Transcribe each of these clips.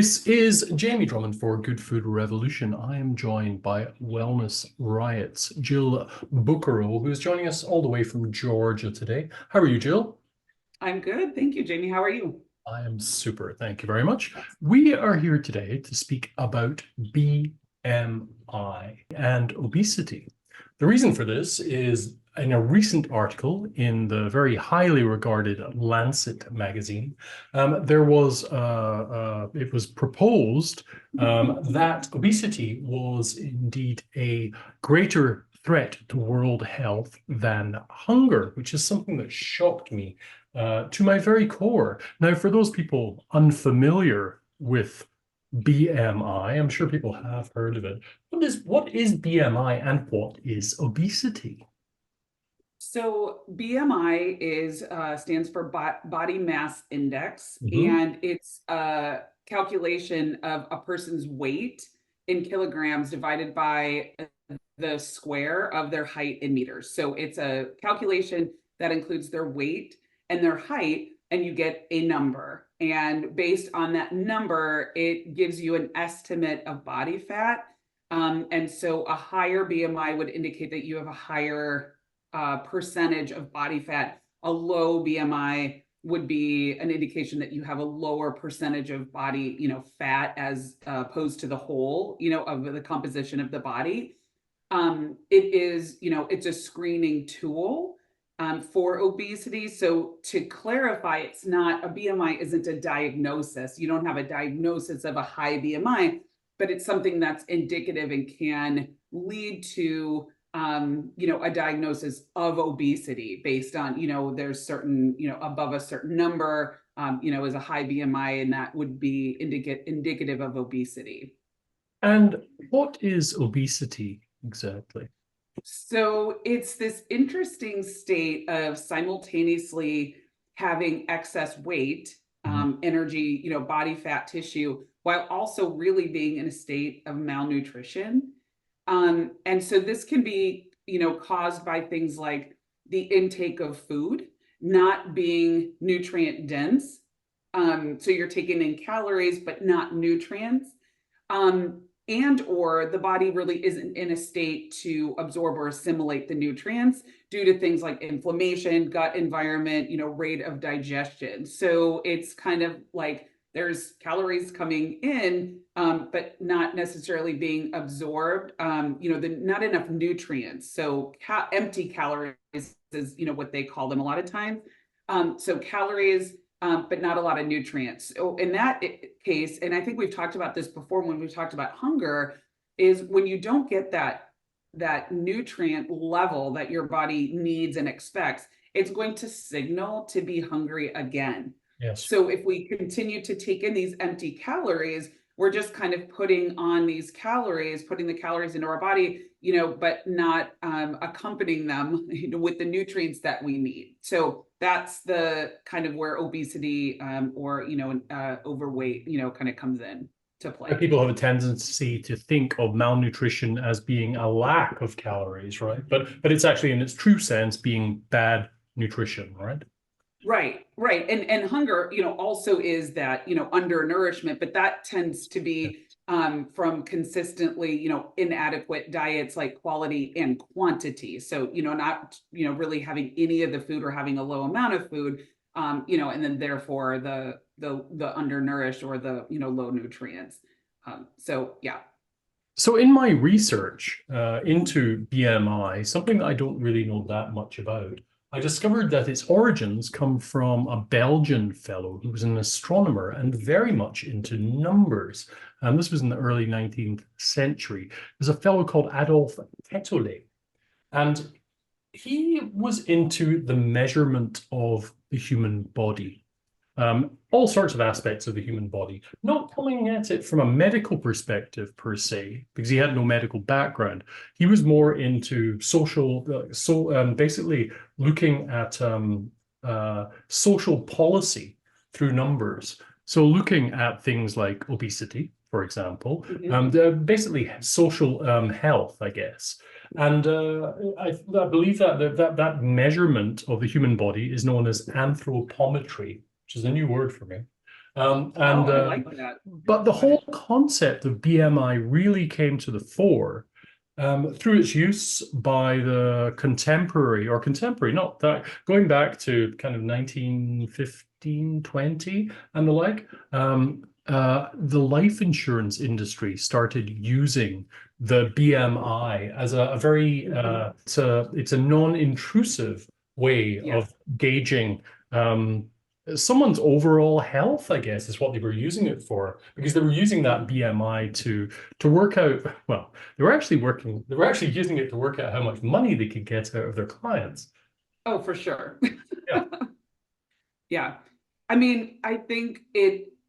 This is Jamie Drummond for Good Food Revolution. I am joined by Wellness Riot's Jill Bucaro, who is joining us all the way from Georgia today. How are you, Jill? I'm good. Thank you, Jamie. How are you? I am super. Thank you very much. We are here today to speak about BMI and obesity. The reason for this is in a recent article in the very highly regarded Lancet magazine, it was proposed that obesity was indeed a greater threat to world health than hunger, which is something that shocked me to my very core. Now, for those people unfamiliar with BMI, I'm sure people have heard of it. What is BMI and what is obesity? So BMI is stands for body mass index, Mhm. and it's a calculation of a person's weight in kilograms divided by the square of their height in meters. So it's a calculation that includes their weight and their height, and you get a number. And based on that number, it gives you an estimate of body fat. And so a higher BMI would indicate that you have a higher percentage of body fat. A low BMI would be an indication that you have a lower percentage of body, fat as opposed to the whole, of the composition of the body. It is, it's a screening tool for obesity. So to clarify, it's not a BMI isn't a diagnosis. You don't have a diagnosis of a high BMI, but it's something that's indicative and can lead to a diagnosis of obesity based on, there's certain, above a certain number, is a high BMI, and that would be indicative of obesity. And what is obesity exactly? So it's this interesting state of simultaneously having excess weight, Mhm. energy, body fat tissue, while also really being in a state of malnutrition. And so this can be, caused by things like the intake of food not being nutrient dense. So you're taking in calories, but not nutrients. And or the body really isn't in a state to absorb or assimilate the nutrients due to things like inflammation, gut environment, rate of digestion. So it's kind of like there's calories coming in, but not necessarily being absorbed. Not enough nutrients. So empty calories is what they call them a lot of times. So calories, but not a lot of nutrients. So in that case, and I think we've talked about this before when we've talked about hunger, is when you don't get that nutrient level that your body needs and expects, it's going to signal to be hungry again. Yes. So if we continue to take in these empty calories, we're just kind of putting on these calories, putting the calories into our body, but not accompanying them with the nutrients that we need. So that's the kind of where obesity or overweight, kind of comes in to play. People have a tendency to think of malnutrition as being a lack of calories, right? But it's actually in its true sense being bad nutrition, right? Right. And hunger, also is that, undernourishment, but that tends to be from consistently, inadequate diets, like quality and quantity. So, not, really having any of the food or having a low amount of food, and then therefore the undernourished or the, low nutrients. So yeah. So in my research into BMI, something that I don't really know that much about, I discovered that its origins come from a Belgian fellow who was an astronomer and very much into numbers. And this was in the early 19th century. There's a fellow called Adolphe Quetelet, and he was into the measurement of the human body, all sorts of aspects of the human body, not coming at it from a medical perspective per se, because he had no medical background. He was more into social, basically looking at social policy through numbers. So looking at things like obesity, for example, Mhm. basically social health, I guess. And I believe that measurement of the human body is known as anthropometry, which is a new word for me. Oh, I like that. But the Got whole it. concept of BMI really came to the fore through its use by the contemporary, not that, going back to kind of 1915, 20 and the like. The life insurance industry started using the BMI as a very it's a non-intrusive way Yeah. of gauging someone's overall health, I guess, is what they were using it for, because they were using that BMI to work out, well, they were actually using it to work out how much money they could get out of their clients. Oh, for sure. Yeah. Yeah. I mean, I think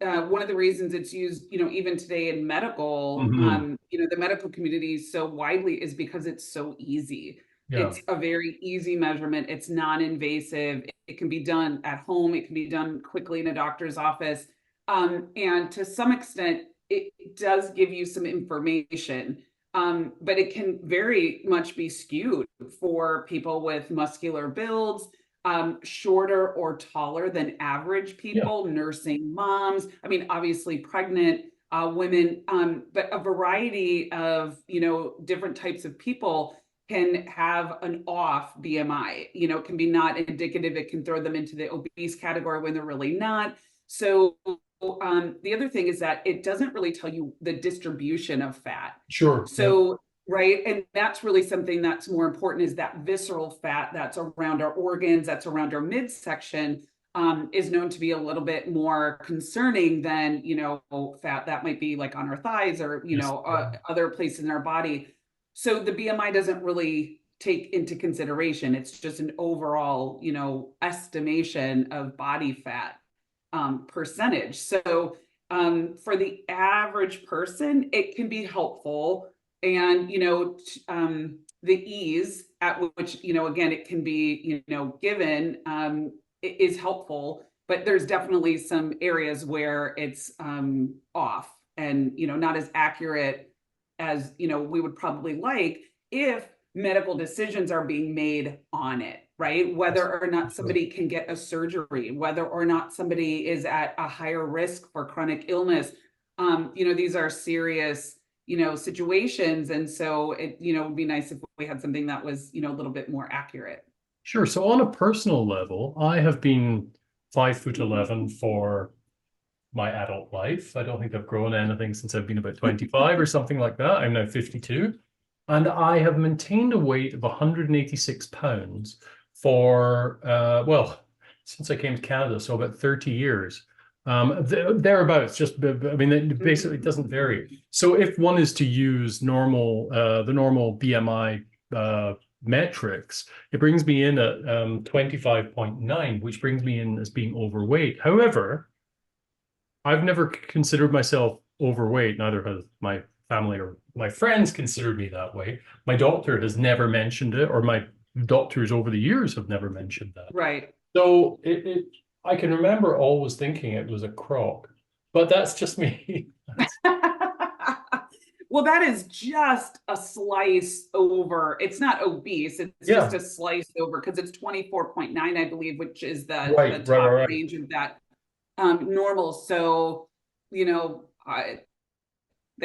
one of the reasons it's used, even today in medical, Hmm. the medical community so widely is because it's so easy. Yeah. It's a very easy measurement. It's non-invasive. It can be done at home. It can be done quickly in a doctor's office. And to some extent, it does give you some information. But it can very much be skewed for people with muscular builds, shorter or taller than average Yeah. people, nursing moms. I mean, obviously pregnant women, but a variety of different types of people can have an off BMI. It can be not indicative. It can throw them into the obese category when they're really not. So the other thing is that it doesn't really tell you the distribution of fat. Sure. Yeah. So right, and that's really something that's more important, is that visceral fat that's around our organs, that's around our midsection, is known to be a little bit more concerning than fat that might be like on our thighs or Yes. Yeah. other places in our body. So the BMI doesn't really take into consideration. It's just an overall estimation of body fat percentage. So for the average person, it can be helpful. And the ease at which again it can be given is helpful, but there's definitely some areas where it's off and not as accurate as we would probably like if medical decisions are being made on it, right? Yes. Whether or not Sure. somebody can get a surgery, whether or not somebody is at a higher risk for chronic illness. These are serious situations, and so it would be nice if we had something that was a little bit more accurate. Sure. So on a personal level, I have been 5'11" for my adult life. I don't think I've grown anything since I've been about 25 or something like that. I'm now 52. And I have maintained a weight of 186 pounds for, well, since I came to Canada, so about 30 years. Thereabouts, I mean, it basically doesn't vary. So if one is to use the normal BMI metrics, it brings me in at 25.9, which brings me in as being overweight. However, I've never considered myself overweight, neither has my family or my friends considered me that way. My doctor has never mentioned it, or my doctors over the years have never mentioned that. Right. So I can remember always thinking it was a crock, but that's just me. Well, that is just a slice over. It's not obese. It's just Yeah, a slice over because it's 24.9, I believe, which is the right, right, top right, right. range of that normal. So, they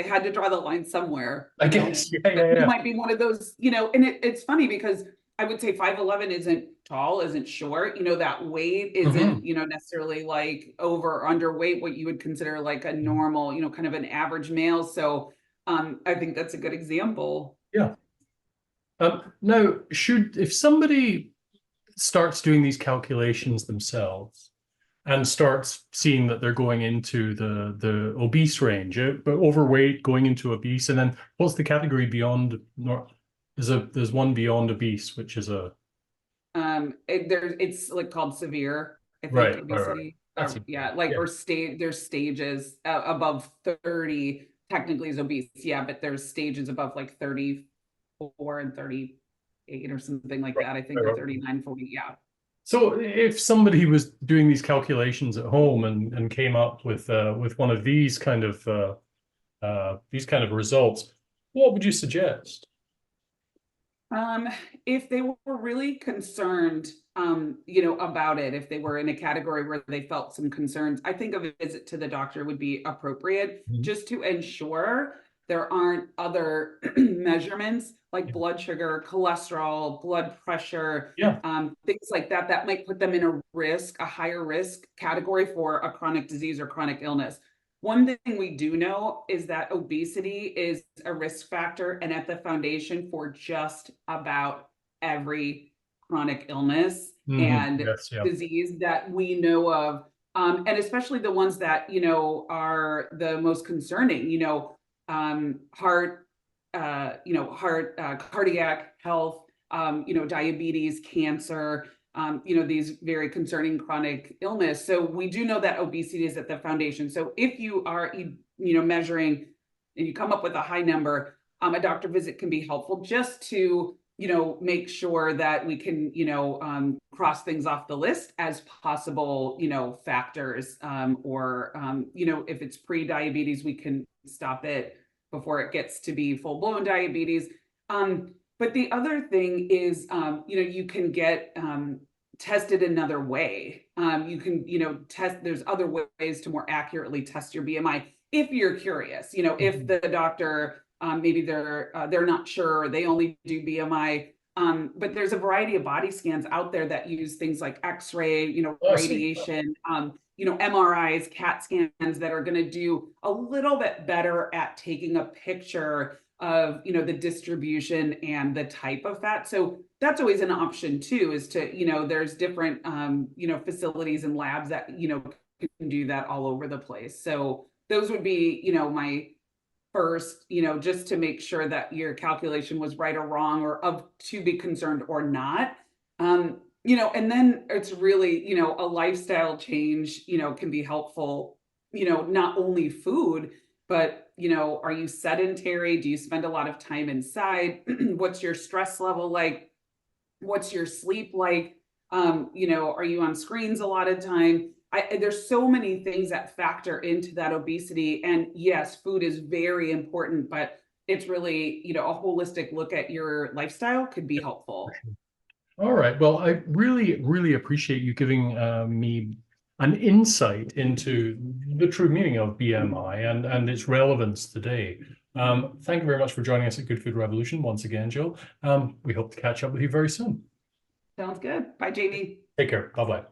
had to draw the line somewhere, I guess, yeah, but yeah, you yeah. might be one of those, and it's funny because I would say 5'11" isn't tall, isn't short, that weight isn't, Hmm. necessarily like over or underweight, what you would consider like a normal, kind of an average male. So I think that's a good example. Yeah. Now, if somebody starts doing these calculations themselves and starts seeing that they're going into the obese range, but overweight going into obese, and then what's the category beyond? There's one beyond obese, which is a It's like called severe, I think, right, right, right. obesity. That's Yeah, like yeah, or state there's stages above 30 technically is obese. Yeah, but there's stages above like 34 and 38 or something like right, that, I think, right, or right. 39, 40. Yeah. So if somebody was doing these calculations at home and came up with one of these kind of results, what would you suggest? Um, if they were really concerned, about it, if they were in a category where they felt some concerns, I think a visit to the doctor would be appropriate Mhm. just to ensure there aren't other measurements like blood sugar, cholesterol, blood pressure, Yeah. things like that, that might put them in a higher risk category for a chronic disease or chronic illness. One thing we do know is that obesity is a risk factor and at the foundation for just about every chronic illness and Yes. Yeah. disease that we know of. And especially the ones that, are the most concerning, cardiac health, diabetes, cancer, these very concerning chronic illness. So we do know that obesity is at the foundation. So if you are, measuring and you come up with a high number, a doctor visit can be helpful just to, make sure that we can, cross things off the list as possible, factors, or, if it's pre-diabetes, we can stop it before it gets to be full-blown diabetes. But the other thing is, you can get tested another way. You can, test, there's other ways to more accurately test your BMI if you're curious, if the doctor, maybe they're not sure, they only do BMI. But there's a variety of body scans out there that use things like X-ray, Oh, I see. radiation, MRIs, CAT scans that are going to do a little bit better at taking a picture of, the distribution and the type of fat. So that's always an option too, is to, there's different, facilities and labs that, can do that all over the place. So those would be, my first, just to make sure that your calculation was right or wrong or of to be concerned or not. And then it's really, a lifestyle change, can be helpful, not only food, but, are you sedentary? Do you spend a lot of time inside? What's your stress level like? What's your sleep like? Are you on screens a lot of time? There's so many things that factor into that obesity. And yes, food is very important, but it's really, a holistic look at your lifestyle could be helpful. All right. Well, I really, really appreciate you giving me an insight into the true meaning of BMI and its relevance today. Thank you very much for joining us at Good Food Revolution once again, Jill. We hope to catch up with you very soon. Sounds good. Bye, Jamie. Take care. Bye-bye.